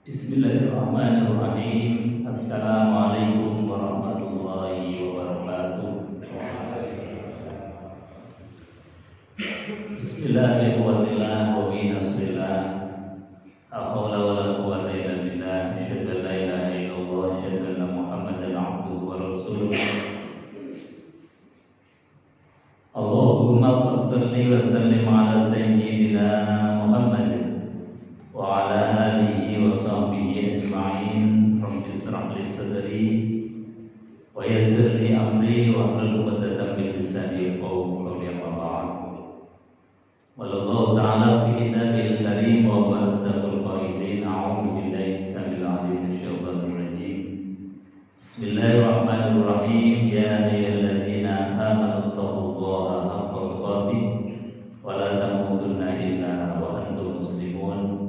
Bismillahirrahmanirrahim. Assalamualaikum warahmatullahi wabarakatuh. Bismillahirrahmanirrahim. Wa bihi nasta'in. La haula wala quwwata illa billah. Asyhadu an la ilaha illallah wa asyhadu anna Muhammadan abduhu wa rasuluh. Allahumma shalli wa sallim ala sayyidina Muhammadin wa ala alihi wa sahbihi ajma'in. Rabbi shrah li sadri wa yassir li amri wa hlul 'uqdatam min lisani yafqahu qawli. Amma ba'd. Wallahu ta'ala fi kitabil karim wa huwa asdaqul qailin. A'udzu billahi samil 'alim minasyaitonir rajim. Bismillahirrahmanirrahim. Ya ayyuhalladzina amanu taqullaha haqqa tuqatih wa la tamutunna illa wa antum muslimun.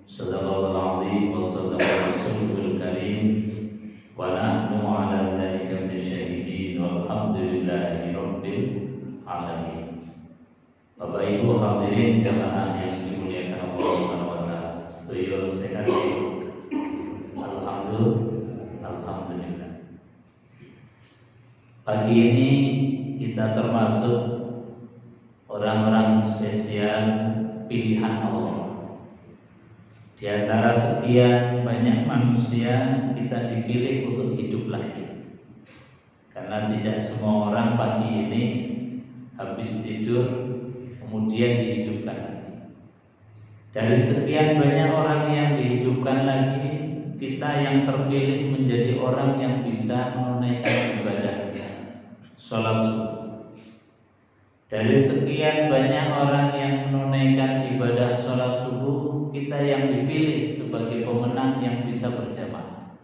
Sadaqallahul azim wa sadaqa rasulul karim wa nahnu ala dzalika minasyahidin walhamdulillahi rabbil alamin. Bapak Ibu hadirin jamaah yang dimuliakan Allah Subhanahu wa taala. Sedaya sehat. Alhamdulillah. Pagi ini kita termasuk orang-orang spesial pilihan Allah. Di antara sekian banyak manusia, kita dipilih untuk hidup lagi. Karena tidak semua orang pagi ini habis tidur kemudian dihidupkan lagi. Dari sekian banyak orang yang dihidupkan lagi, kita yang terpilih menjadi orang yang bisa menunaikan ibadah sholat subuh. Dari sekian banyak orang yang menunaikan ibadah sholat subuh, kita yang dipilih sebagai pemenang yang bisa berjamaah.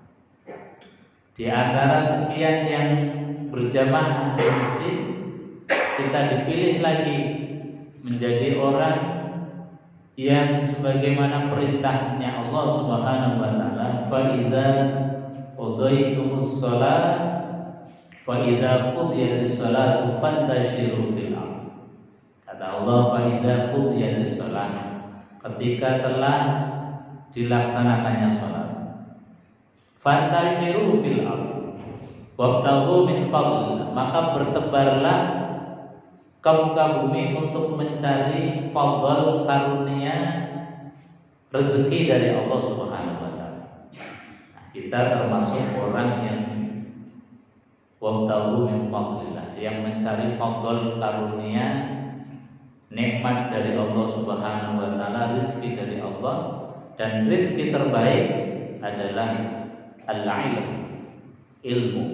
Di antara sekian yang berjamaah di masjid, kita dipilih lagi menjadi orang yang sebagaimana perintahnya Allah Subhanahu wa taala, fa idza qadaytumus shalah fa idza qudiyatis shalatu fantashiru fil ardh. Kata Allah, fa idza qudiyatis shalah, ketika telah dilaksanakannya salat, fantashiru fil ardh wabtaghu min fadlillah, maka bertebarlah ke muka bumi untuk mencari fadl, karunia, rezeki dari Allah Subhanahu wa taala. Kita termasuk orang yang wabtaghu min fadlillah, yang mencari fadl, karunia, nikmat dari Allah Subhanahu wa taala, rezeki dari Allah, dan rezeki terbaik adalah al-ilm, ilmu.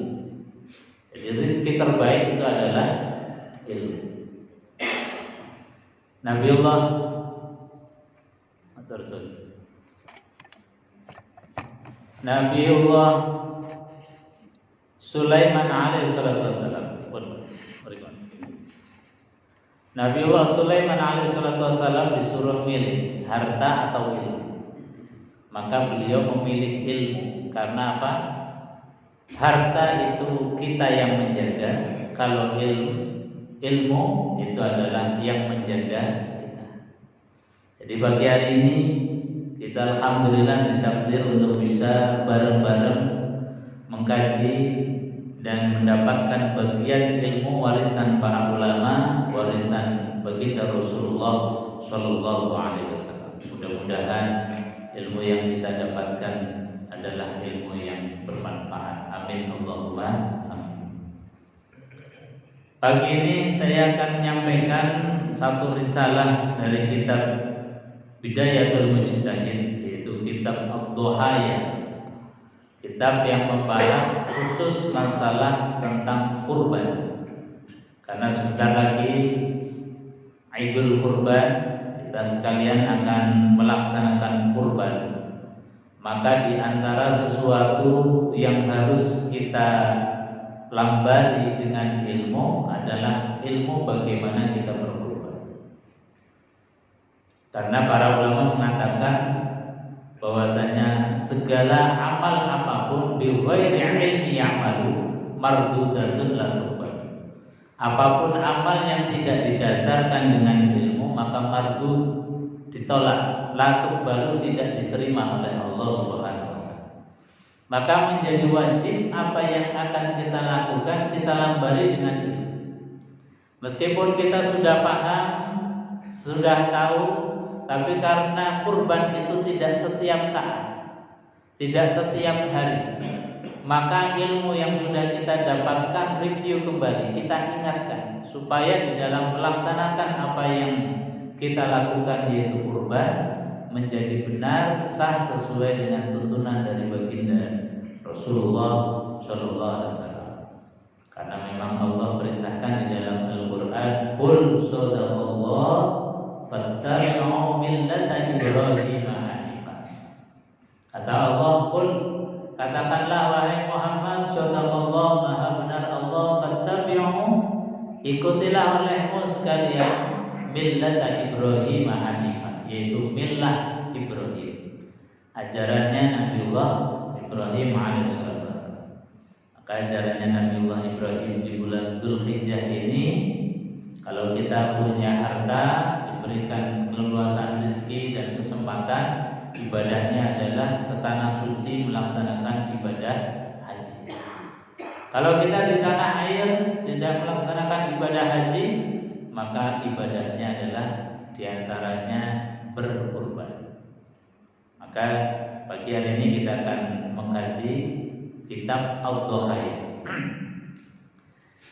Jadi rezeki terbaik itu adalah ilmu. Nabiullah Sulaiman alaihi salatu wassalam. Nabiullah Sulaiman alaihi salatu wassalam disuruh milih harta atau ilmu. Maka beliau memilih ilmu. Karena apa? Harta itu kita yang menjaga. Kalau ilmu itu adalah yang menjaga kita. Jadi pagi hari ini kita alhamdulillah ditakdir untuk bisa bareng-bareng mengkaji dan mendapatkan bagian ilmu warisan para ulama, warisan baginda Rasulullah Shallallahu Alaihi Wasallam. Mudah-mudahan ilmu yang kita dapatkan adalah ilmu yang bermanfaat. Amin Allahumma amin. Pagi ini saya akan menyampaikan satu risalah dari kitab Bidayatul Mujtahid, yaitu kitab Ad-Duhaya. Kitab yang membahas khusus masalah tentang kurban. Karena sebentar lagi Idul Kurban, kita sekalian akan melaksanakan kurban. Maka di antara sesuatu yang harus kita lambari dengan ilmu adalah ilmu bagaimana kita berkurban. Karena para ulama mengatakan bahwasanya segala amal apapun bi ghairi ilmi ya'malu mardudatun la tuqbal. Apapun amal yang tidak didasarkan dengan ilmu maka mardud, ditolak, la tuqbalu, tidak diterima oleh Allah Subhanahu wa taala. Maka menjadi wajib apa yang akan kita lakukan kita lambari dengan ilmu. Meskipun kita sudah paham, sudah tahu, tapi karena kurban itu tidak setiap saat, tidak setiap hari, maka ilmu yang sudah kita dapatkan review kembali, kita ingatkan supaya di dalam melaksanakan apa yang kita lakukan yaitu kurban menjadi benar, sah, sesuai dengan tuntunan dari baginda Rasulullah Shallallahu Alaihi Wasallam. Karena memang Allah perintahkan di dalam Al-Quran, Qul sadaqallah fattabi'u millata Ibrahim hanifan. Kata Allah, Qul, katakanlah wahai Muhammad, sadaqallah, maha benar Allah, fattabi'u, ikutilah olehmu sekalian millata Ibrahim hanifan, yaitu millah Ibrahim, ajarannya Nabiullah Ibrahim alaihissalam. Maka ajarannya Nabiullah Ibrahim di bulan Dzulhijjah ini, kalau kita punya harta, diberikan keleluasan rezeki dan kesempatan, ibadahnya adalah ke tanah suci melaksanakan ibadah haji. Kalau kita di tanah air tidak melaksanakan ibadah haji, maka ibadahnya adalah diantaranya berkurban. Maka pagi hari ini kita akan mengkaji kitab Ad-Dhahaya.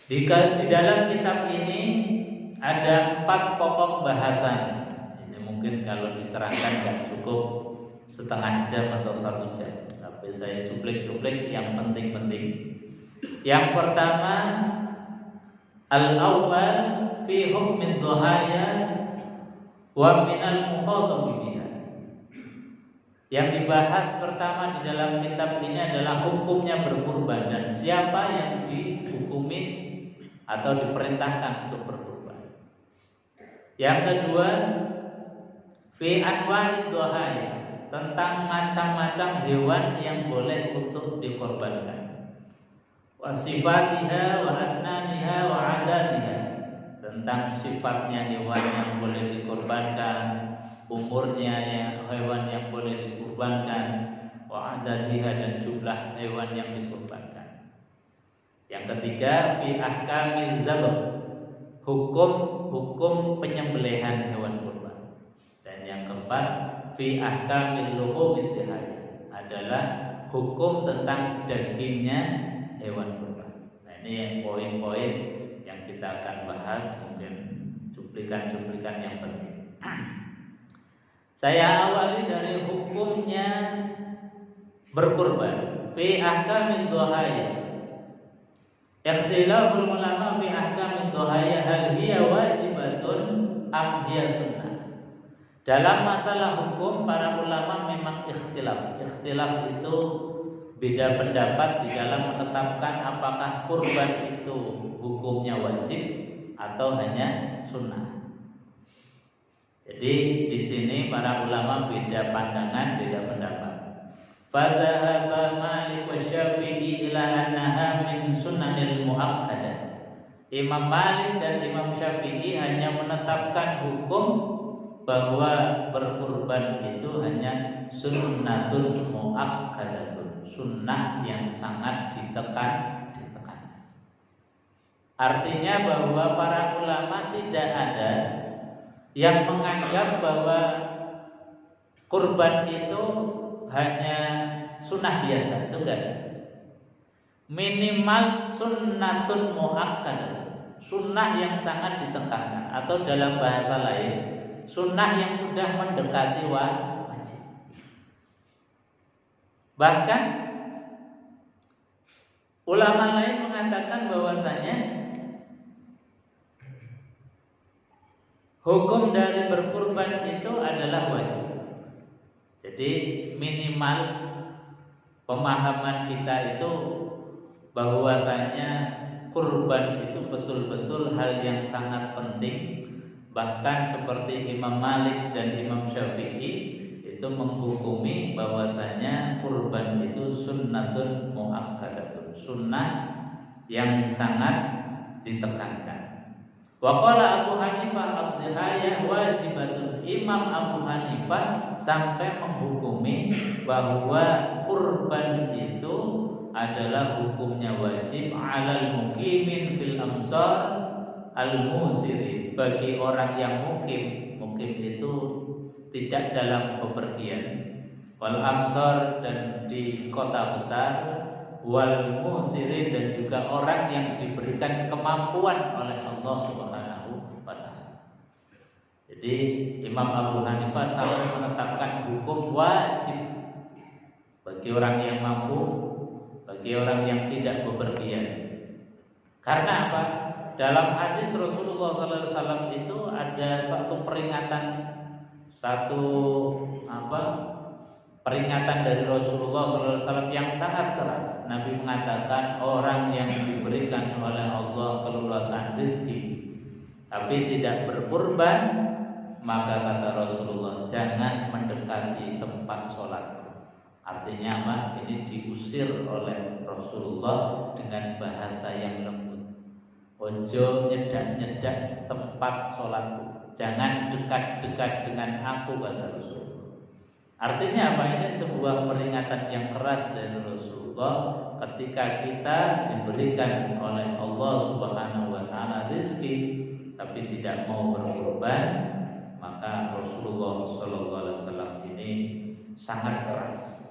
Di dalam kitab ini ada 4 pokok bahasan. Ini mungkin kalau diterangkan nggak cukup setengah jam atau 1 jam, tapi saya cuplik-cuplik yang penting-penting. Yang pertama, al-awwal fi hukmi dhahaya wa minal mukhatabi biha. Yang dibahas pertama di dalam kitab ini adalah hukumnya berkurban dan siapa yang dihukumi atau diperintahkan untuk berkurban. Yang kedua, fi anwa'id dhahaya, tentang macam-macam hewan yang boleh untuk dikorbankan. Wa sifatiha wa asnaniha wa adadiha, tentang sifatnya hewan yang boleh dikorbankan, umurnya hewan yang boleh dikurbankan, wa adadiha, dan jumlah hewan yang dikurbankan. Yang ketiga, fi ahkamiz zabh, hukum penyembelihan hewan kurban. Dan yang keempat, fi ahkamil luhumid dhahaya, adalah hukum tentang dagingnya hewan kurban. Nah, ini yang poin-poin yang kita akan bahas, mungkin cuplikan-cuplikan yang penting. Saya awali dari hukumnya berkurban. Fi ahkamid dhahaya, ikhtilaful ulama fi ahkamid dhahaya, hal hiya wajibatun am hiya sunnah. Dalam masalah hukum para ulama memang ikhtilaf. Ikhtilaf itu beda pendapat di dalam menetapkan apakah kurban itu hukumnya wajib atau hanya sunnah. Jadi di sini para ulama beda pandangan, beda pendapat. Fadhahaba Malik wa Syafi'i ila annaha min sunnanil muakkadah. Imam Malik dan Imam Syafi'i hanya menetapkan hukum bahwa berkurban itu hanya sunnatun muakkadatun, sunnah yang sangat ditekan. Artinya bahwa para ulama tidak ada yang menganggap bahwa kurban itu hanya sunnah biasa, itu enggak. Minimal sunnatun muakkadah, sunnah yang sangat ditekankan, atau dalam bahasa lain, sunnah yang sudah mendekati wajib. Bahkan ulama lain mengatakan bahwasanya hukum dari berkurban itu adalah wajib. Jadi minimal pemahaman kita itu bahwasanya kurban itu betul-betul hal yang sangat penting. Bahkan seperti Imam Malik dan Imam Syafi'i itu menghukumi bahwasanya kurban itu sunnatun muakkadatun, sunnah yang sangat ditekankan. Wa qala Abu Hanifah ad-dhihayah wajibatun. Imam Abu Hanifah sampai menghukumi bahwa kurban itu adalah hukumnya wajib alal muqimin fil amsar al-musiri, bagi orang yang mukim. Mukim itu tidak dalam bepergian, wal amsar dan di kota besar, wal musirin dan juga orang yang diberikan kemampuan oleh Allah Subhanahu wa taala. Jadi Imam Abu Hanifah sampai menetapkan hukum wajib bagi orang yang mampu, bagi orang yang tidak bepergian. Karena apa? Dalam hadis Rasulullah SAW itu ada satu peringatan, peringatan dari Rasulullah SAW yang sangat keras. Nabi mengatakan orang yang diberikan oleh Allah keluasan rezeki tapi tidak berkurban, maka kata Rasulullah jangan mendekati tempat sholatku. Artinya apa? Ini diusir oleh Rasulullah dengan bahasa yang lembut. Ojo nyedak-nyedak tempat sholatku, jangan dekat-dekat dengan aku, kata Rasulullah. Artinya apa? Ini sebuah peringatan yang keras dari Rasulullah ketika kita diberikan oleh Allah Subhanahu wa taala rezeki tapi tidak mau berkorban, maka Rasulullah sallallahu alaihi wasallam ini sangat keras.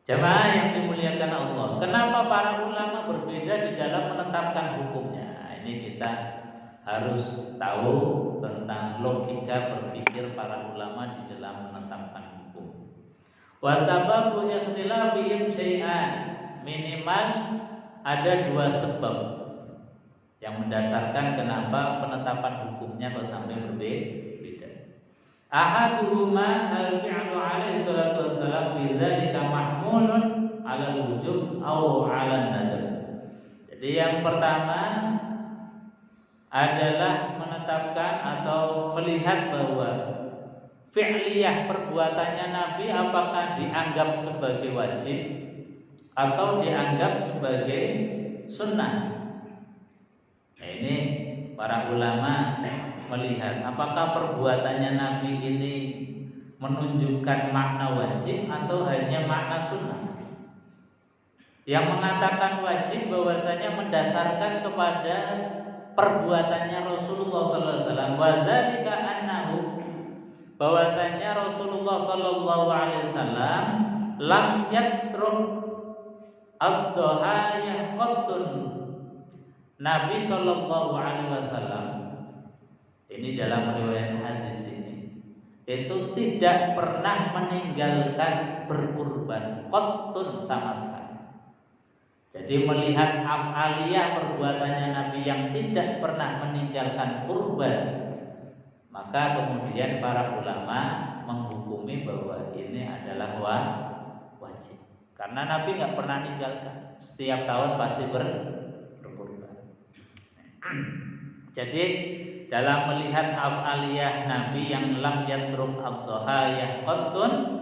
Jamaah yang dimuliakan Allah, kenapa para ulama berbeda di dalam menetapkan hukumnya? Ini kita harus tahu tentang logika berpikir para ulama di dalam menetapkan hukum. Wa sababu ikhtilafihim syai'an, minimal ada dua sebab yang mendasarkan kenapa penetapan hukumnya kok sampai berbeda. Ahaduhuma hal fi'lu alaihi salatu wassalam fi dzalika mahmulun 'ala al-wujub aw 'ala an-nadab. Jadi yang pertama adalah menetapkan atau melihat bahwa fi'liyah perbuatannya Nabi apakah dianggap sebagai wajib atau dianggap sebagai sunnah. Nah, ini para ulama melihat apakah perbuatannya Nabi ini menunjukkan makna wajib atau hanya makna sunnah. Yang mengatakan wajib bahwasanya mendasarkan kepada perbuatannya Rasulullah sallallahu alaihi wasallam, wa zalika annahu, bahwasanya Rasulullah sallallahu alaihi wasallam lam yatruk ad-dhahaya qattun. Nabi sallallahu alaihi wasallam ini dalam riwayat hadis ini itu tidak pernah meninggalkan berkurban qattun sama sekali. Jadi melihat af'aliyah perbuatannya Nabi yang tidak pernah meninggalkan kurban, maka kemudian para ulama menghukumi bahwa ini adalah wajib. Karena Nabi nggak pernah meninggalkan, setiap tahun pasti berkurban. Jadi dalam melihat af'aliyah Nabi yang lam yatruk ad-dhahaya qattun,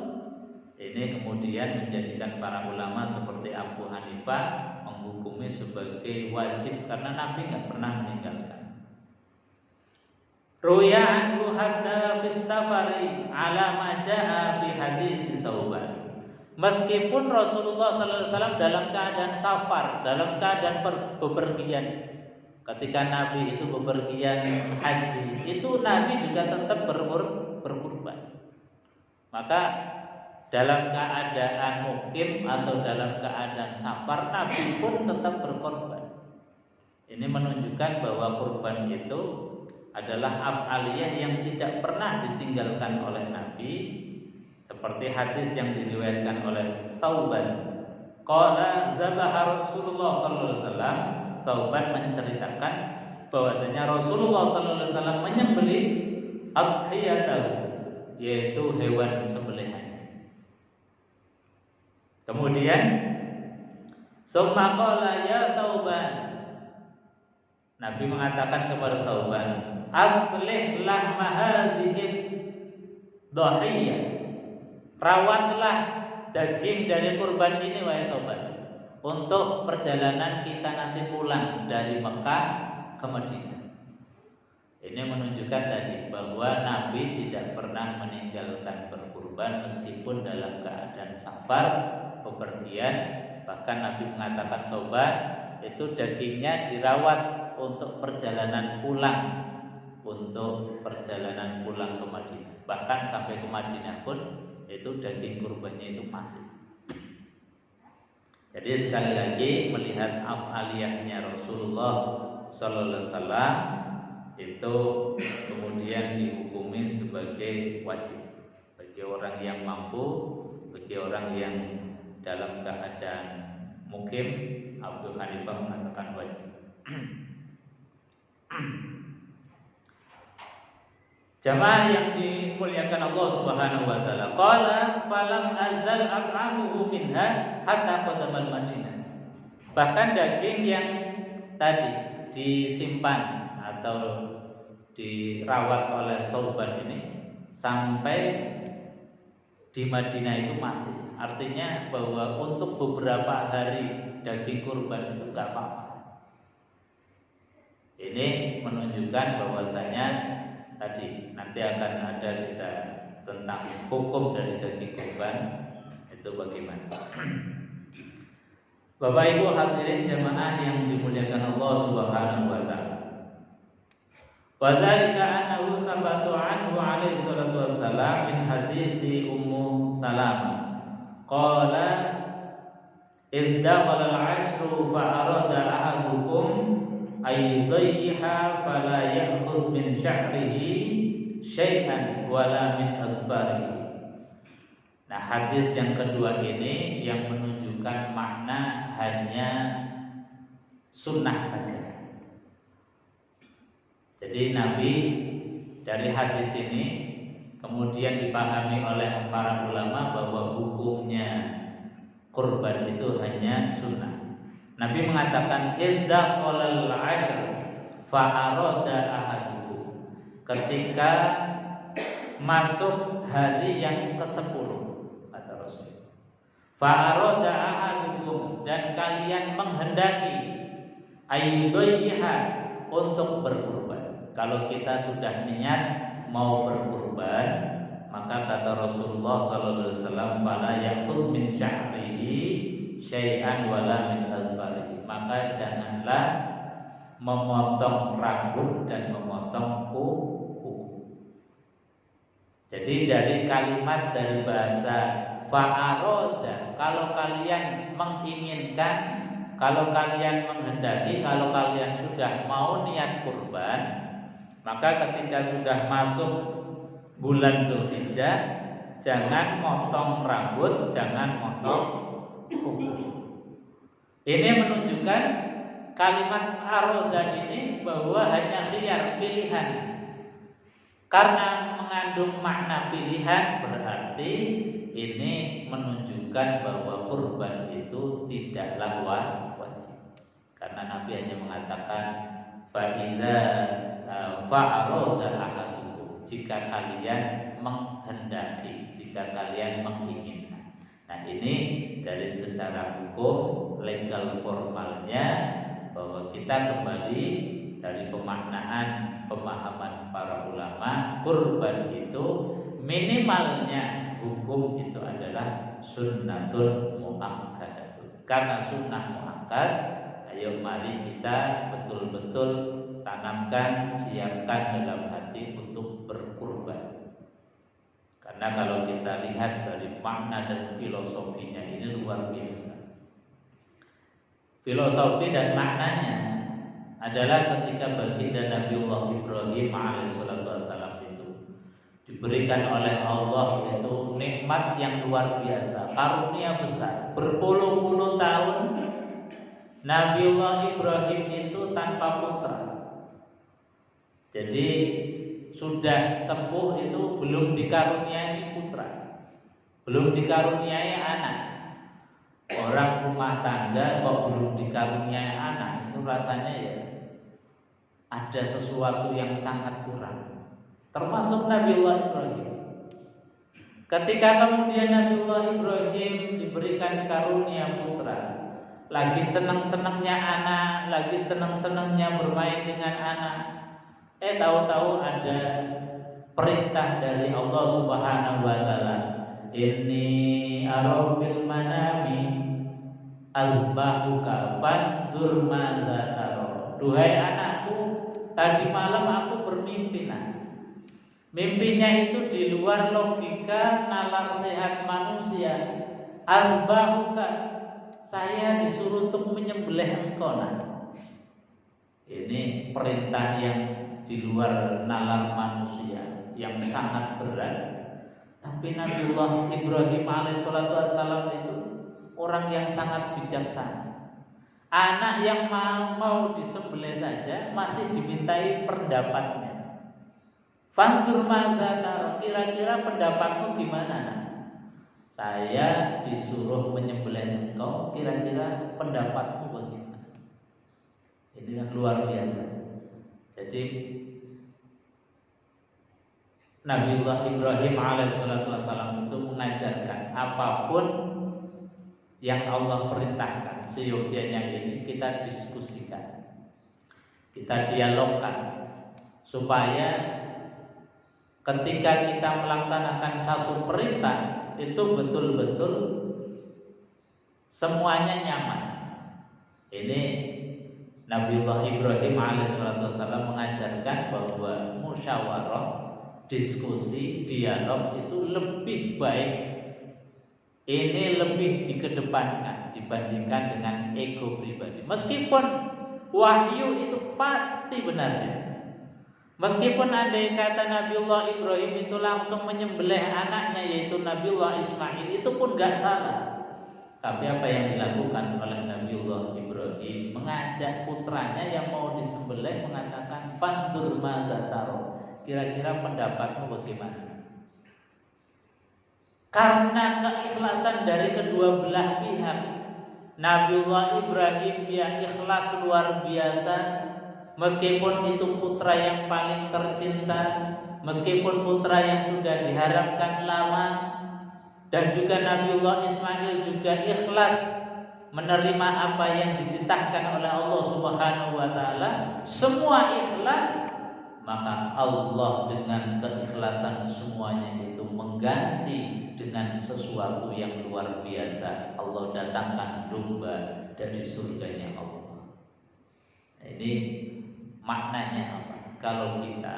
ini kemudian menjadikan para ulama seperti Abu Hanifah menghukumi sebagai wajib karena Nabi nggak pernah meninggalkan. Ruya anhu hatta fis safari ala ma jaa fi hadis Sauban. Meskipun Rasulullah sallallahu alaihi wasallam dalam keadaan safar, dalam keadaan bepergian, ketika Nabi itu bepergian haji, itu Nabi juga tetap berkurban. Maka dalam keadaan mukim atau dalam keadaan safar, Nabi pun tetap berkorban. Ini menunjukkan bahwa kurban itu adalah af'aliyah yang tidak pernah ditinggalkan oleh Nabi, seperti hadis yang diriwayatkan oleh Sauban. Qala zabaha Rasulullah sallallahu alaihi wasallam. Sauban menceritakan bahwasanya Rasulullah sallallahu alaihi wasallam menyembelih adhiyatahu, yaitu hewan sembelihan. Kemudian summa qala ya Sauban, Nabi mengatakan kepada Sauban, aslih lahma hadhihi dhahiyah, rawatlah daging dari kurban ini wahai Sauban, untuk perjalanan kita nanti pulang dari Mekah ke Madinah. Ini menunjukkan tadi bahwa Nabi tidak pernah meninggalkan berkurban meskipun dalam keadaan safar, bepergian. Bahkan Nabi mengatakan sobat itu dagingnya dirawat untuk perjalanan pulang, ke Madinah. Bahkan sampai ke Madinah pun itu daging kurbannya itu masih. Jadi sekali lagi melihat af'aliyahnya Rasulullah Sallallahu Alaihi Wasallam itu kemudian dihukumi sebagai wajib bagi orang yang mampu, bagi orang yang dalam keadaan mukim. Abu Hanifah mengatakan wajib. Jamaah yang dimuliakan Allah Subhanahu wa taala. Qala falam azal at'amuhu minha hatta qadamal Madinah. Bahkan daging yang tadi disimpan atau dirawat oleh Sauban ini sampai di Madinah itu masih. Artinya bahwa untuk beberapa hari daging kurban itu enggak apa-apa. Ini menunjukkan bahwasanya tadi nanti akan ada kita tentang hukum dari daging kurban itu bagaimana. Bapak Ibu hadirin jamaah yang dimuliakan Allah Subhanahu wa taala. Wa dzalika annahu thabata anhu alaihi salatu wassalam min hadisi Ummu Salamah. Qala idza qala al-'ashru fa arada ahadukum ayyudayha fala ya'khudh min sya'rihi syai'an wala min adfarihi. Nah, hadis yang kedua ini yang menunjukkan makna hanya sunnah saja. Jadi Nabi dari hadis ini kemudian dipahami oleh para ulama bahwa hukumnya kurban itu hanya sunnah. Nabi mengatakan izda qolal ashr fa arada ahadukum, ketika masuk hari yang ke-10 kata Rasul. Fa arada ahadukum, dan kalian menghendaki ayyudayha, untuk berkurban. Kalau kita sudah niat mau berkurban, maka kata Rasulullah sallallahu alaihi wasallam fala ya'khudh min sya'rihi syai'an wala min azfarihi, maka janganlah memotong rambut dan memotong kuku. Jadi dari kalimat dari bahasa fa'aroda, kalau kalian menginginkan, kalau kalian menghendaki, kalau kalian sudah mau niat kurban, maka ketika sudah masuk bulan Dzulhijjah, jangan motong rambut, jangan motong kuku. Ini menunjukkan kalimat aroda ini bahwa hanya khiyar, pilihan. Karena mengandung makna pilihan, berarti ini menunjukkan bahwa kurban itu tidaklah wajib. Karena Nabi hanya mengatakan fa'idza fa'aroda ahadukum, jika kalian menghendaki, jika kalian menginginkan. Nah, ini dari secara hukum legal formalnya bahwa kita kembali dari pemaknaan pemahaman para ulama, kurban itu minimalnya hukum itu adalah sunnatun muakkadatun. Karena sunnah muakkad, ayo mari kita betul-betul tanamkan, siapkan dalam hati untuk berkurban. Karena kalau kita lihat dari makna dan filosofinya ini luar biasa. Filosofi dan maknanya adalah ketika baginda Nabiullah Ibrahim alaihissalam itu diberikan oleh Allah itu nikmat yang luar biasa, karunia besar. Berpuluh-puluh tahun Nabiullah Ibrahim itu tanpa putra. Jadi sudah sepuh itu belum dikaruniai putra, belum dikaruniai anak. Orang rumah tangga kok belum dikaruniai anak, itu rasanya ya ada sesuatu yang sangat kurang. Termasuk Nabiullah Ibrahim. Ketika kemudian Nabiullah Ibrahim diberikan karunia putra, lagi senang-senangnya anak, lagi senang-senangnya bermain dengan anak, Tahu-tahu ada perintah dari Allah Subhanahu wa taala, inni ara fil manami azbahuka fandur madza tara. Duhai anakku, tadi malam aku bermimpi. Mimpinya itu di luar logika nalar sehat manusia. Azbahuka, saya disuruh untuk menyembelih engkau. Ini perintah yang di luar nalar manusia, yang sangat berat. Tapi Nabiullah Ibrahim alaihissalam itu orang yang sangat bijaksana. Anak yang mau disembelih saja masih dimintai pendapatnya. Fandur madza tara, kira-kira pendapatmu gimana? Saya disuruh menyembelih engkau, kira-kira pendapatmu bagaimana? Ini yang luar biasa. Jadi Nabiullah Ibrahim alaihissalam itu mengajarkan apapun yang Allah perintahkan, seyogyanya ini kita diskusikan, kita dialogkan, supaya ketika kita melaksanakan satu perintah itu betul-betul semuanya nyaman. Ini Nabiullah Ibrahim alaihissalam mengajarkan bahwa musyawarah, diskusi, dialog itu lebih baik. Ini lebih dikedepankan dibandingkan dengan ego pribadi. Meskipun wahyu itu pasti benarnya. Meskipun andai kata Nabiullah Ibrahim itu langsung menyembelih anaknya yaitu Nabiullah Ismail, itu pun gak salah. Tapi apa yang dilakukan oleh Nabiullah Ibrahim, mengajak putranya yang mau disembelih, mengatakan fandur madza tara, kira-kira pendapatmu bagaimana? Karena keikhlasan dari kedua belah pihak, Nabiullah Ibrahim yang ikhlas luar biasa. Meskipun itu putra yang paling tercinta, meskipun putra yang sudah diharapkan lama, dan juga Nabiullah Ismail juga ikhlas menerima apa yang dititahkan oleh Allah Subhanahu wa taala, semua ikhlas, maka Allah dengan keikhlasan semuanya itu mengganti dengan sesuatu yang luar biasa. Allah datangkan domba dari surganya Allah. Ini maknanya apa? Kalau kita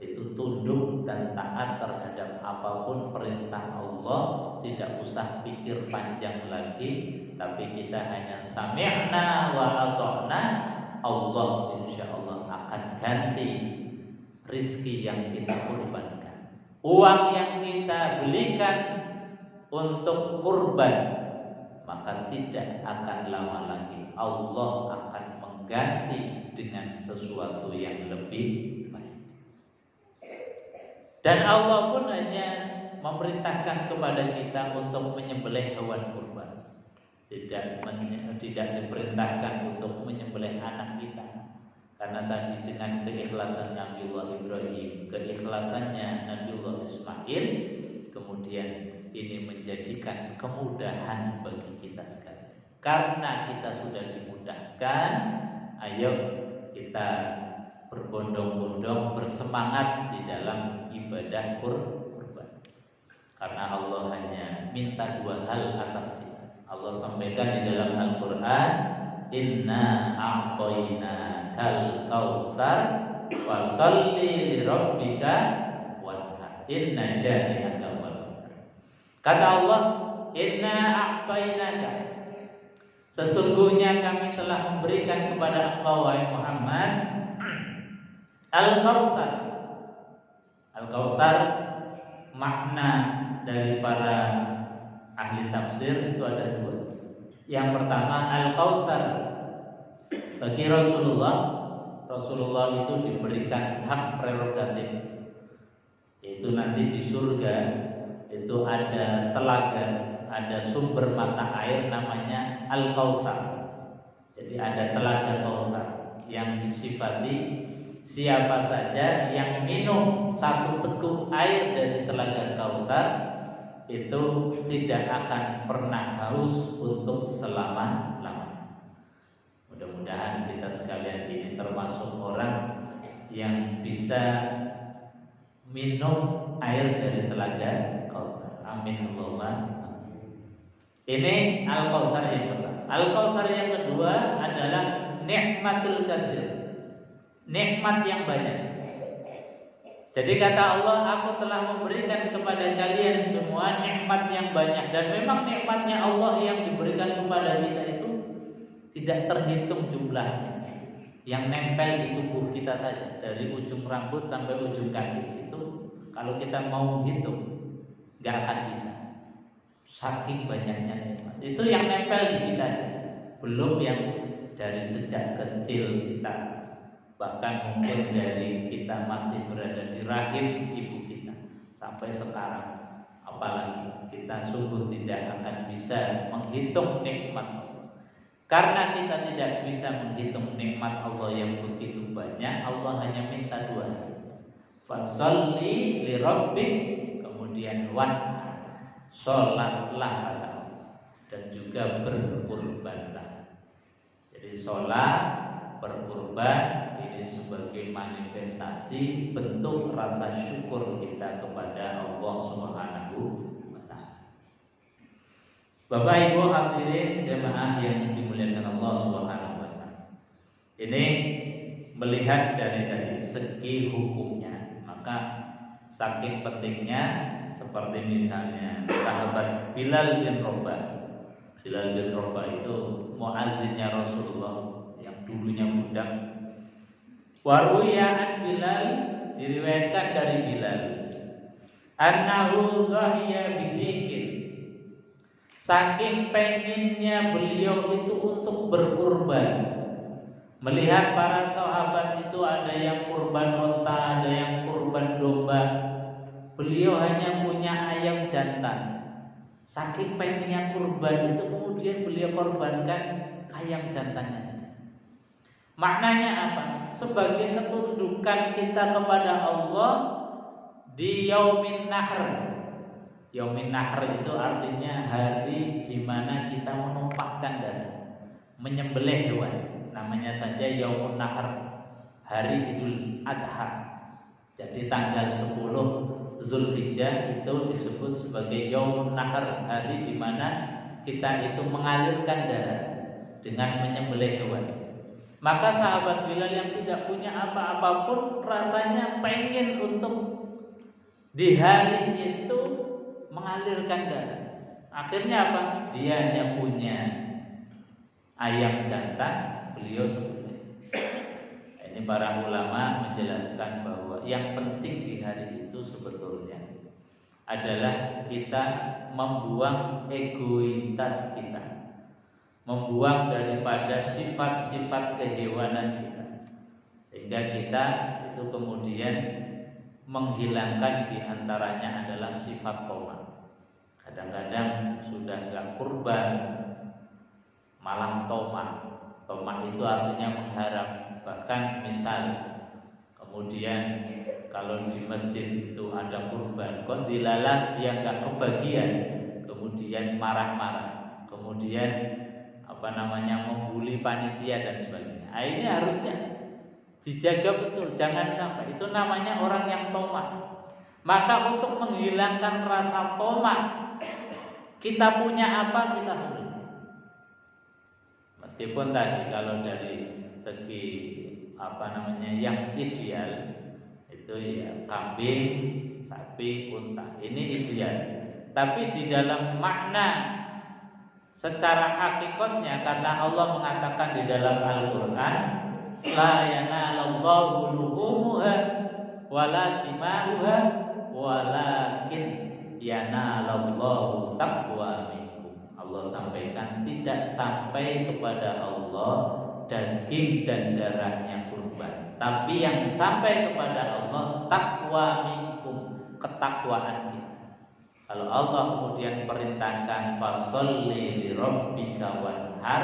itu tunduk dan taat terhadap apapun perintah Allah, tidak usah pikir panjang lagi, tapi kita hanya sami'na wa ata'na, Allah insyaallah akan ganti rizki yang kita kurbankan, uang yang kita belikan untuk kurban, maka tidak akan lama lagi Allah akan mengganti dengan sesuatu yang lebih baik. Dan Allah pun hanya memerintahkan kepada kita untuk menyembelih hewan kurban, tidak diperintahkan untuk menyembelih anak kita. Karena tadi dengan keikhlasan Nabiullah Ibrahim, keikhlasannya Nabiullah Ismail, kemudian ini menjadikan kemudahan bagi kita sekalian. Karena kita sudah dimudahkan, ayo kita berbondong-bondong bersemangat di dalam ibadah kurban. Karena Allah hanya minta dua hal atas kita. Allah sampaikan di dalam Al-Quran, inna a'toinakal kautsar fasholli lirabbika wanhar inna syani'aka wal abtar. Kata Allah, inna a'toinaka, sesungguhnya kami telah memberikan kepada engkau wahai Muhammad al-kautsar. Al-kautsar makna dari para ahli tafsir itu ada dua. Yang pertama, al-kautsar bagi Rasulullah itu diberikan hak prerogatif, yaitu nanti di surga itu ada telaga, ada sumber mata air namanya al-kautsar. Jadi ada telaga Kautsar yang disifati siapa saja yang minum satu teguk air dari telaga Kautsar itu tidak akan pernah haus untuk selama-lamanya. Mudah-mudahan kita sekalian ini termasuk orang yang bisa minum air dari telaga Kautsar. Amin Allahumma amin. Ini Al-Kautsar yang pertama. Al-Kautsar yang kedua adalah nikmatul katsir. Nikmat yang banyak. Jadi kata Allah, aku telah memberikan kepada kalian semua nikmat yang banyak. Dan memang nikmatnya Allah yang diberikan kepada kita itu tidak terhitung jumlahnya. Yang nempel di tubuh kita saja, dari ujung rambut sampai ujung kaki itu, kalau kita mau hitung nggak akan bisa. Saking banyaknya nikmat. Itu yang nempel di kita aja. Belum yang dari sejak kecil kita, bahkan mungkin dari kita masih berada di rahim ibu kita sampai sekarang, apalagi kita sungguh tidak akan bisa menghitung nikmat Allah. Karena kita tidak bisa menghitung nikmat Allah yang begitu banyak, Allah hanya minta dua hal. Fasholli li rabbik, kemudian wanhar, sholatlah kata Allah, dan juga berkurbanlah. Jadi sholat, berkurban ini sebagai manifestasi bentuk rasa syukur kita kepada Allah Subhanahu wa taala. Bapak Ibu hadirin jemaah yang dimuliakan Allah Subhanahu wa taala. Ini melihat dari segi hukumnya, maka saking pentingnya seperti misalnya sahabat Bilal bin Rabah. Bilal bin Rabah itu muazzinnya Rasulullah yang dulunya budak. Waruya an Bilal, diriwayatkan dari Bilal, annahu dhahiya bidikin, saking penginnya beliau itu untuk berkurban, melihat para sahabat itu ada yang kurban unta, ada yang kurban domba, beliau hanya punya ayam jantan. Saking penginnya kurban itu, kemudian beliau korbankan ayam jantannya. Maknanya apa? Sebagai ketundukan kita kepada Allah di Yaumin Nahr. Yaumin Nahr itu artinya hari di mana kita menumpahkan darah, menyembelih hewan. Namanya saja Yaumun Nahr, hari Idul Adha. Jadi tanggal 10 Zulhijjah itu disebut sebagai Yaumun Nahr, hari di mana kita itu mengalirkan darah dengan menyembelih hewan. Maka sahabat Bilal yang tidak punya apa-apapun rasanya pengen untuk di hari itu mengalirkan darah. Akhirnya apa? Dia hanya punya ayam jantan, beliau sembelih. Ini para ulama menjelaskan bahwa yang penting di hari itu sebetulnya adalah kita membuang egoitas kita, membuang daripada sifat-sifat kehewanan kita, sehingga kita itu kemudian menghilangkan diantaranya adalah sifat toma. Kadang-kadang sudah enggak kurban malah toma. Toma itu artinya mengharap. Bahkan misal kemudian kalau di masjid itu ada kurban, kok dilalah dia enggak kebagian, kemudian marah-marah, kemudian membuli panitia dan sebagainya. Ini harusnya dijaga betul, jangan sampai. Itu namanya orang yang tomak. Maka untuk menghilangkan rasa tomak, kita punya apa kita sembelih. Meskipun tadi kalau dari segi yang ideal itu ya kambing, sapi, unta. Ini ideal. Tapi di dalam makna secara hakikatnya, karena Allah mengatakan di dalam Al-Quran, la yanalallahu luhumuha wala dima'uha walakin yanalallahu taqwa minkum. Allah sampaikan tidak sampai kepada Allah daging dan darahnya kurban, tapi yang sampai kepada Allah taqwa minkum, ketakwaan kita. Kalau Allah kemudian perintahkan fasholli li rabbika wanhar,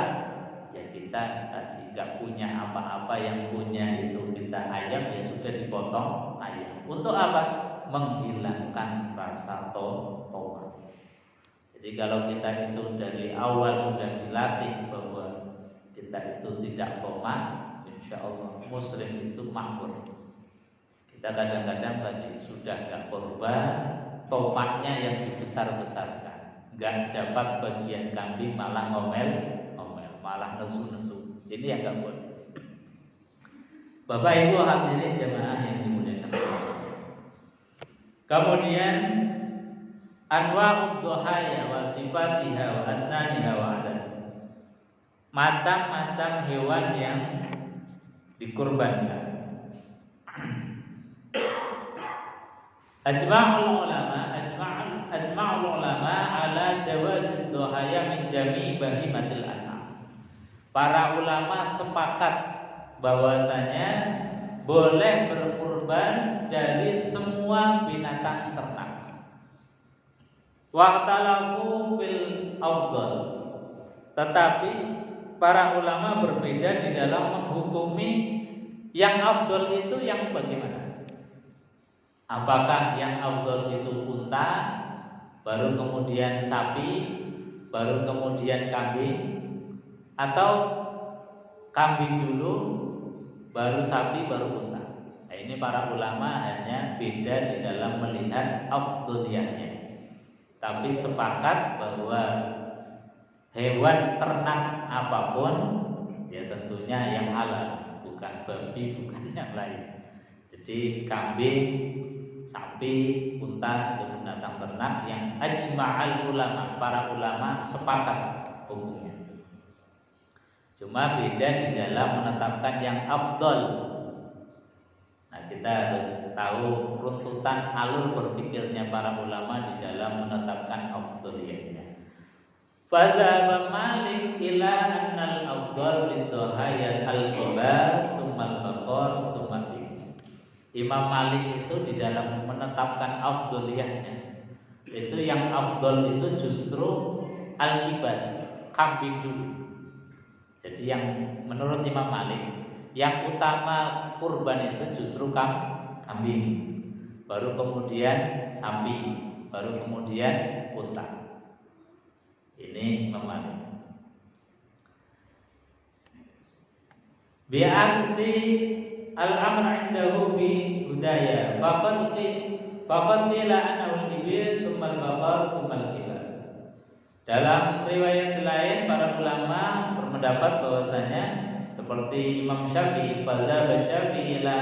ya kita tadi enggak punya apa-apa, yang punya itu kita ayam, ya sudah dipotong ayam. Untuk apa? Menghilangkan rasa toma. Jadi kalau kita itu dari awal sudah dilatih bahwa kita itu tidak toma, insya Allah muslim itu makmur. Kita kadang-kadang tadi sudah nggak korban, tomatnya yang dibesar-besarkan, nggak dapat bagian kambing malah ngomel, malah nesu-nesu. Ini yang nggak boleh. Bapak Ibu hadirin jamaah yang dimuliakan Allah. Kemudian anwa'ud dhuhaya wa sifatiha wa asnaniha wa adatiha. Macam-macam hewan yang dikurbankan. Ajma'ul ulama ala jawazid dhuhaya min jami'i bahimatil an'am. Para ulama sepakat bahwasanya boleh berkurban dari semua binatang ternak. Waqtalafu fil afdal. Tetapi para ulama berbeda di dalam menghukumi yang afdal itu yang bagaimana? Apakah yang afdal itu unta, baru kemudian sapi, baru kemudian kambing, atau kambing dulu, baru sapi, baru unta? Nah, ini para ulama hanya beda di dalam melihat afdaliyahnya. Tapi sepakat bahwa hewan ternak apapun ya tentunya yang halal, bukan babi, bukan yang lain. Jadi kambing, sapi, unta itu binatang ternak yang ajma'al ulama, para ulama sepakat hukumnya. Cuma beda di dalam menetapkan yang afdal. Nah, kita harus tahu runtutan alur berpikirnya para ulama di dalam menetapkan afdaliyahnya. Fadzhaba Malik ila annal afdal lidhahaya al-qibas summal baqar summal. Imam Malik itu di dalam menetapkan afdaliyahnya itu yang afdal itu justru al-qibas, kambing dulu. Jadi yang menurut Imam Malik yang utama kurban itu justru kambing, baru kemudian sapi, baru kemudian unta. Ini Imam Malik. Bi'aksi al-amr indahu fi hudaya faqad qila annahu al-ibil summa al-baqar summa al-kibas. Dalam riwayat lain para ulama berpendapat bahwasanya seperti Imam Syafi'i, fadzaba Syafi'i ila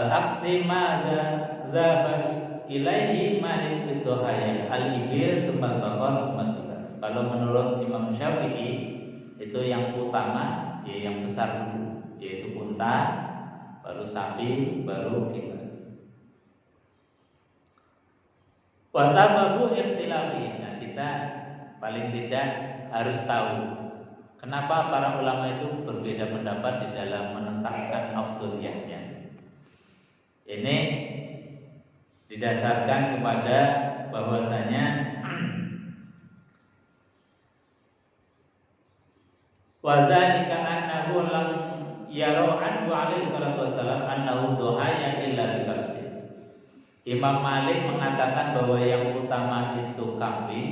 aksi ma dzaba ilaihi malik fi dhuhaya al-ibil summa al-baqar summa al-kibas. Kalau menurut Imam Syafi'i itu yang utama ya yang besar dulu, yaitu unta, baru sapi, baru kibas. Wasababu ikhtilafi. Nah, kita paling tidak harus tahu kenapa para ulama itu berbeda pendapat di dalam menetapkan afdaliyahnya. Ini didasarkan kepada bahwasanya wazalika annahu lam yaro anhu alaihi salatu wasallam annahu dhuhaya illa bikabsi. Imam Malik mengatakan bahwa yang utama itu kambing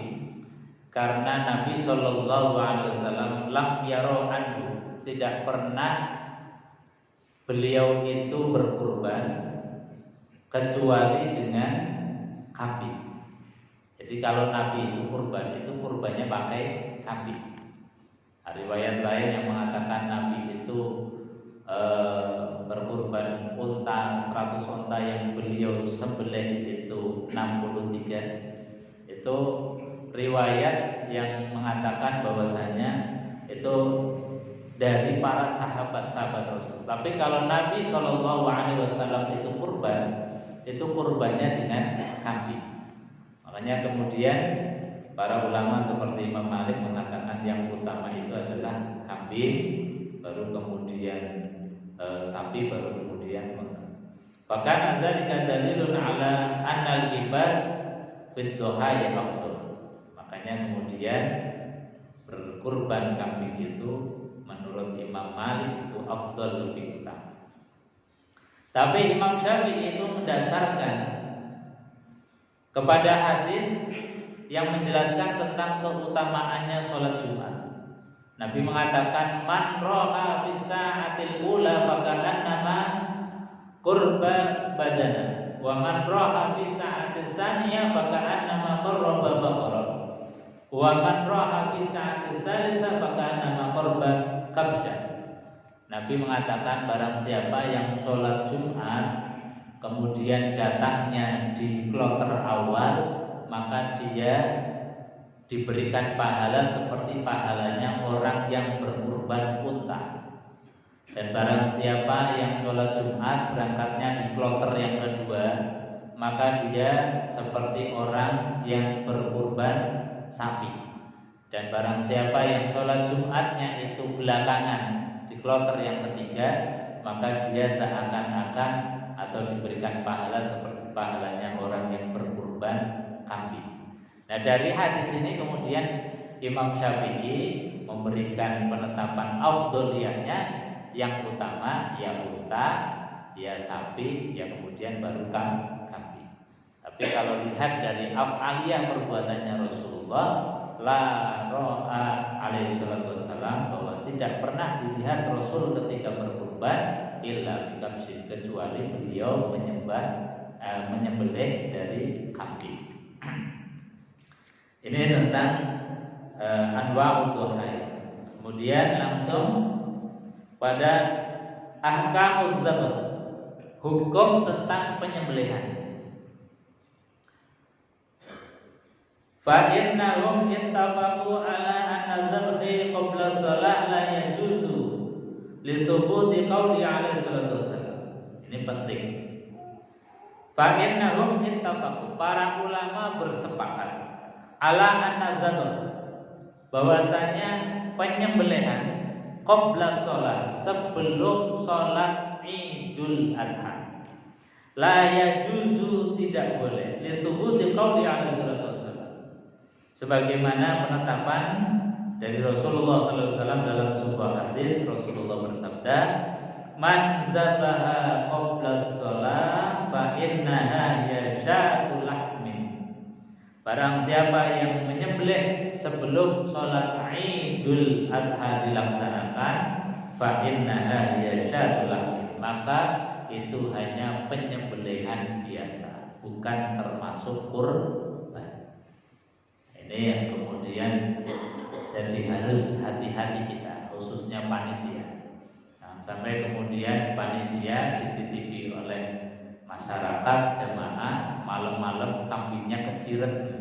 karena Nabi sallallahu alaihi wasallam lam yaro anhu, tidak pernah beliau itu berkurban kecuali dengan kambing. Jadi kalau Nabi itu kurban, itu kurbannya pakai kambing. Riwayat lain yang mengatakan Nabi itu berkurban unta 100 unta yang beliau sembelih itu 63. Itu riwayat yang mengatakan bahwasanya itu dari para sahabat-sahabat Rasul. Tapi kalau Nabi SAW itu kurban, itu kurbannya dengan kambing. Makanya kemudian para ulama seperti Imam Malik mengatakan yang utama itu adalah kambing, baru kemudian sapi, baru kemudian unta. Bahkan adzalika dalilun ala annal kibas fid dhuhaya afdal. Makanya kemudian berkurban kambing itu menurut Imam Malik itu afdal, lebih utama. Tapi Imam Syafi'i itu mendasarkan kepada hadis yang menjelaskan tentang keutamaannya sholat Jumat. Nabi mengatakan man ra'a fi sa'atil ula faka'annama qurba badana wa man raha fi sa'ati tsaniyah fa ka'annama qarraba baqara wa man raha fi sa'ati tsalitsah fa ka'annama qarraba kabsha. Nabi mengatakan barang siapa yang sholat Jumat kemudian datangnya di kloter awal, maka dia diberikan pahala seperti pahalanya orang yang berkurban unta. Dan barang siapa yang sholat Jumat berangkatnya di kloter yang kedua, maka dia seperti orang yang berkurban sapi. Dan barang siapa yang sholat Jumatnya itu belakangan di kloter yang ketiga, maka dia seakan-akan atau diberikan pahala seperti pahalanya orang yang berkurban kambing. Nah, dari hadis ini kemudian Imam Syafi'i memberikan penetapan afdholiyahnya, yang utama ya unta, ya sapi, ya kemudian baru kambing. Tapi kalau lihat dari af'aliyah perbuatannya Rasulullah, la ro'a alaihi salatu wassalam, bahwa tidak pernah dilihat Rasul ketika berkurban illa bikabshin, kecuali beliau menyembelih dari kambing. Ini tentang anwa'ud dhuhai. Kemudian langsung pada ahkamuz zabh, hukum tentang penyembelihan. Fa innahum ittafaqu ala anna zabhi qabla shalah la yajuzu li thubuti qauli alaihi salatu wassalam. Ini penting. Fa innahum ittafaqu, para ulama bersepakat ala anna zabh, bahwasanya penyembelihan qabla shalah, sebelum salat Idul Adha, la yajuzu, tidak boleh, li thubuti qauli alaihi salatu wassalam, sebagaimana penetapan dari Rasulullah SAW dalam sebuah hadis. Rasulullah bersabda, man zabaha qabla shalah fa innaha yashatul lahmin, barang siapa yang menyembelih sebelum sholat Idul Adha dilaksanakan, fa innaha yashatul lahmin, maka itu hanya penyembelihan biasa, bukan termasuk kurban. Ini yang kemudian jadi harus hati-hati kita, khususnya panitia. Nah, sampai kemudian panitia dititipi oleh masyarakat jamaah, malam-malam kambingnya keciret.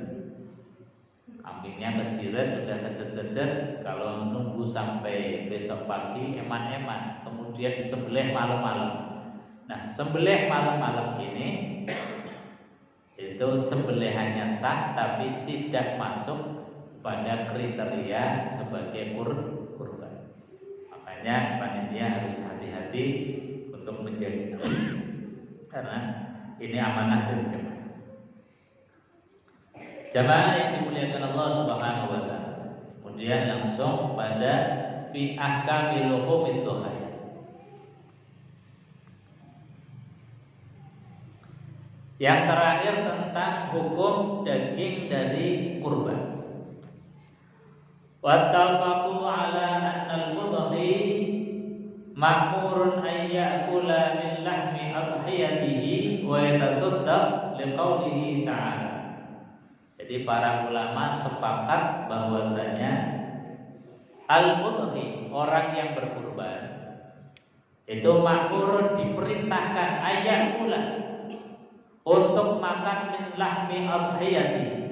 Kambingnya keciret, sudah kecet-kecet, kalau nunggu sampai besok pagi eman-eman, kemudian disembelih malam-malam. Nah, sembelih malam-malam ini itu sembelihannya sah, tapi tidak masuk pada kriteria sebagai kurban. Makanya panitia harus hati-hati untuk menjaga, karena ini amanah dari jemaah. Jemaah yang dimuliakan Allah Subhanahu wa taala. Kemudian langsung pada fi ahkamil luhumid dhuhai. Yang terakhir tentang hukum daging dari kurban. Wattafaqu ala annal mudhi ma'murun ay ya'kula min lahmi adhiyatihi wa yatasaddaq liqaulihi ta'ala. Jadi para ulama sepakat bahwasanya al-mudhi, orang yang berkurban, itu ma'murun, diperintahkan ayakula, untuk makan min lahmi adhiyati,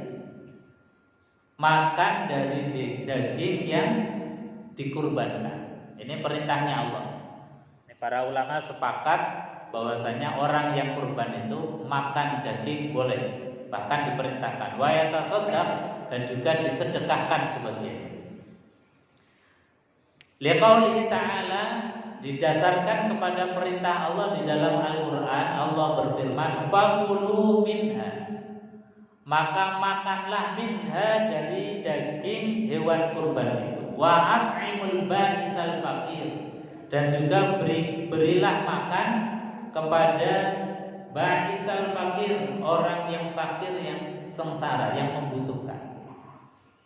makan dari daging yang dikurbankan. Ini perintahnya Allah. Para ulama sepakat bahwasanya orang yang kurban itu makan daging boleh, bahkan diperintahkan wa yatasaddaq, dan juga disedekahkan sebagian. Liqaulihi ta'ala, didasarkan kepada perintah Allah di dalam Al-Quran. Allah berfirman, fakulu minha, maka makanlah minha, dari daging hewan kurban itu, wa at'imul ba'isal faqir, dan juga berilah makan kepada ba'isal faqir, orang yang fakir, yang sengsara, yang membutuhkan.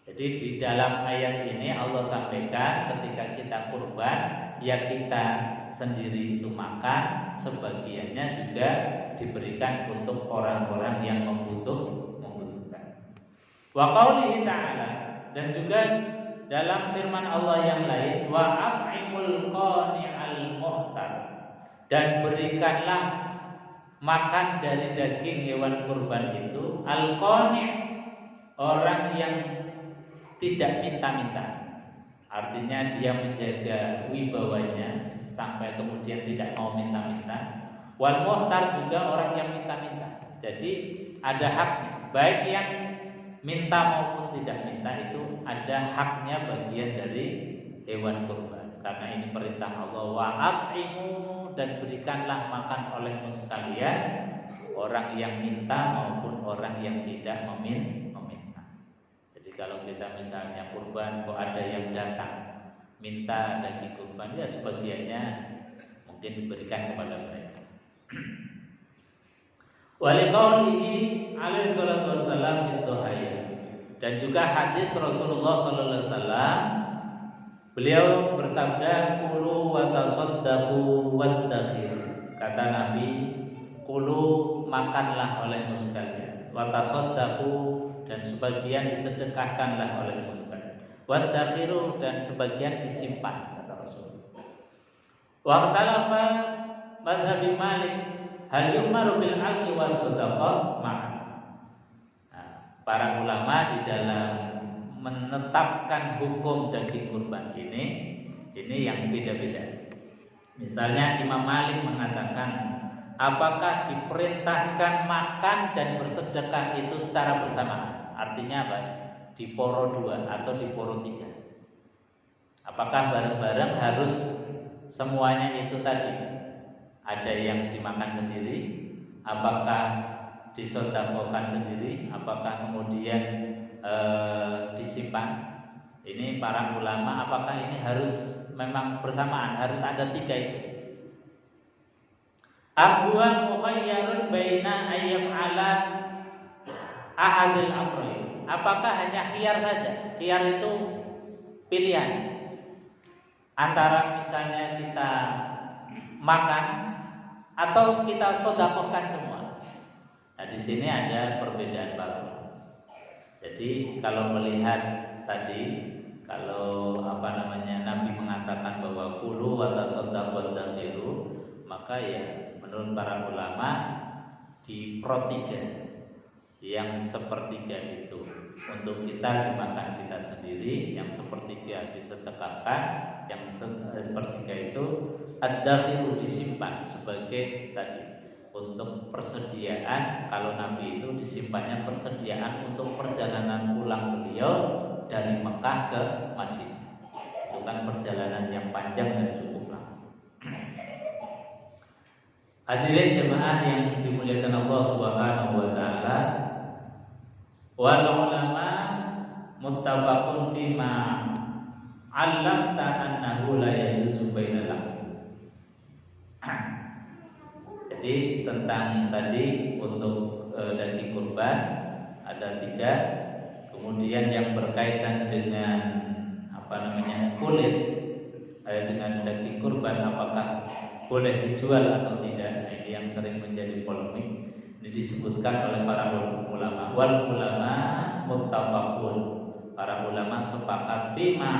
Jadi di dalam ayat ini Allah sampaikan ketika kita kurban, ya kita sendiri itu makan, sebagiannya juga diberikan untuk orang-orang yang membutuhkan. Wa qaulihi ta'ala, dan juga dalam firman Allah yang lain, wa at'imul qani'al mu'tar, dan berikanlah makan dari daging hewan kurban itu al-qani', orang yang tidak minta-minta. Artinya dia menjaga wibawanya sampai kemudian tidak mau minta-minta. Wal mu'tar, juga orang yang minta-minta. Jadi ada haknya, baik yang minta maupun tidak minta itu ada haknya bagian dari hewan kurban. Karena ini perintah Allah, wa at'imu, dan berikanlah makan olehmu sekalian, orang yang minta maupun orang yang tidak meminta. Jadi kalau kita misalnya kurban, kok ada yang datang minta daging kurban, ya sebagiannya mungkin diberikan kepada mereka. Waliqaulihi alaihi salatu wassalam itu hayya, dan juga hadis Rasulullah sallallahu alaihi wasallam, beliau bersabda, kulu wa tasaddaqu wattakhir. Kata Nabi, kulu, makanlah olehmu sekalian, wa tasaddaqu, dan sebagian disedekahkanlah olehmu sekalian, waddakhiru, dan sebagian disimpan, kata Rasul. Wa ikhtalafa mazhab Malik hal yu'maru bil 'alqi was sadaqah ma'an. Para ulama di dalam menetapkan hukum daging kurban ini yang beda-beda. Misalnya Imam Malik mengatakan, apakah diperintahkan makan dan bersedekah itu secara bersamaan? Artinya apa? Di poro 2 atau di poro 3. Apakah bareng-bareng harus semuanya itu tadi? Ada yang dimakan sendiri? Apakah disedekahkan sendiri? Apakah kemudian disimpan? Ini para ulama, apakah ini harus memang bersamaan? Harus ada 3 itu? Ahwa mukhayyarun baina ayyaf'ala ahadil amrayn. Apakah hanya khiyar saja? Khiyar itu pilihan antara misalnya kita makan atau kita sedekahkan semua. Nah, di sini ada perbedaan para ulama. Jadi kalau melihat tadi, kalau Nabi mengatakan bahwa kulu wa tasaddaqu waddakhiru, maka ya menurut para ulama di pro 3, yang sepertiga itu untuk kita dimakan kita sendiri, yang sepertiga disedekahkan, yang sepertiga itu ad-dakhiru, disimpan sebagai tadi untuk persediaan. Kalau Nabi itu disimpannya persediaan untuk perjalanan pulang beliau dari Mekah ke Madinah. Itu kan perjalanan yang panjang dan cukup lama. Hadirin jemaah yang dimuliakan Allah Subhanahu wa taala, wal ulama muttafaqun fima 'allamta annahu la yajuzu bainal. Jadi tentang tadi untuk daging kurban ada 3. Kemudian yang berkaitan dengan kulit dengan daging kurban, apakah boleh dijual atau tidak, ini yang sering menjadi polemik. Ini disebutkan oleh para ulama. Wal ulama muttafaqun, para ulama sepakat fima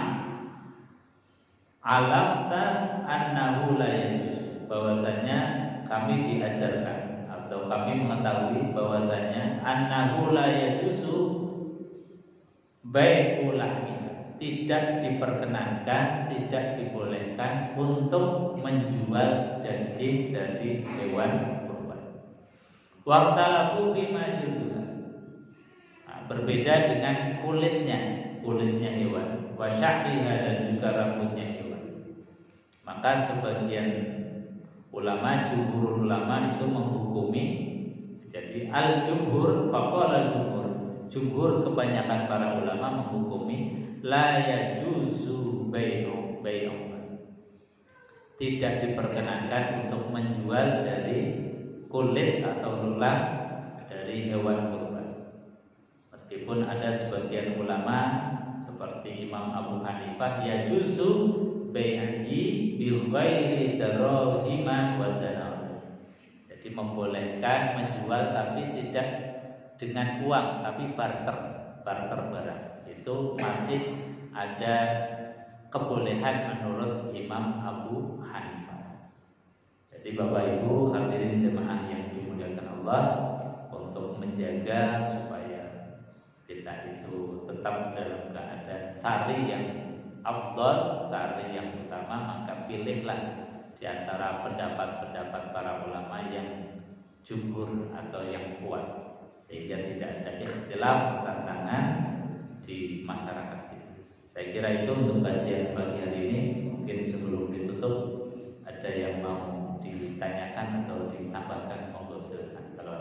alamta annahu la yajuz, bahwasanya kami diajarkan atau kami mengetahui bahwasanya annahu la yajuzu bai'ul lahmi, tidak diperkenankan, tidak dibolehkan untuk menjual daging dari hewan kurban. Waqtalafu bima jilduha, berbeda dengan kulitnya hewan, wa sya'riha, dan juga rambutnya hewan. Maka sebagian ulama, jumhur ulama itu menghukumi, jadi al-jumhur, faqala al-jumhur, jumhur kebanyakan para ulama menghukumi la yajuzu bai'u, tidak diperkenankan untuk menjual dari kulit atau tulang dari hewan kurban. Meskipun ada sebagian ulama seperti Imam Abu Hanifah yajuzu bai'i bi ghairi darahima wa dinar. Jadi membolehkan menjual tapi tidak dengan uang, tapi barter barang. Itu masih ada kebolehan menurut Imam Abu Hanifah. Jadi Bapak Ibu hadirin jemaah yang dimuliakan Allah, untuk menjaga supaya kita itu tetap dalam keadaan cari yang afdal, cari yang utama, maka pilihlah di antara pendapat-pendapat para ulama yang jumhur atau yang kuat, sehingga tidak ada ikhtilaf tantangan di masyarakat kita. Saya kira itu untuk kajian pagi hari ini. Mungkin sebelum ditutup ada yang mau ditanyakan atau ditambahkan, monggo silakan. Kalau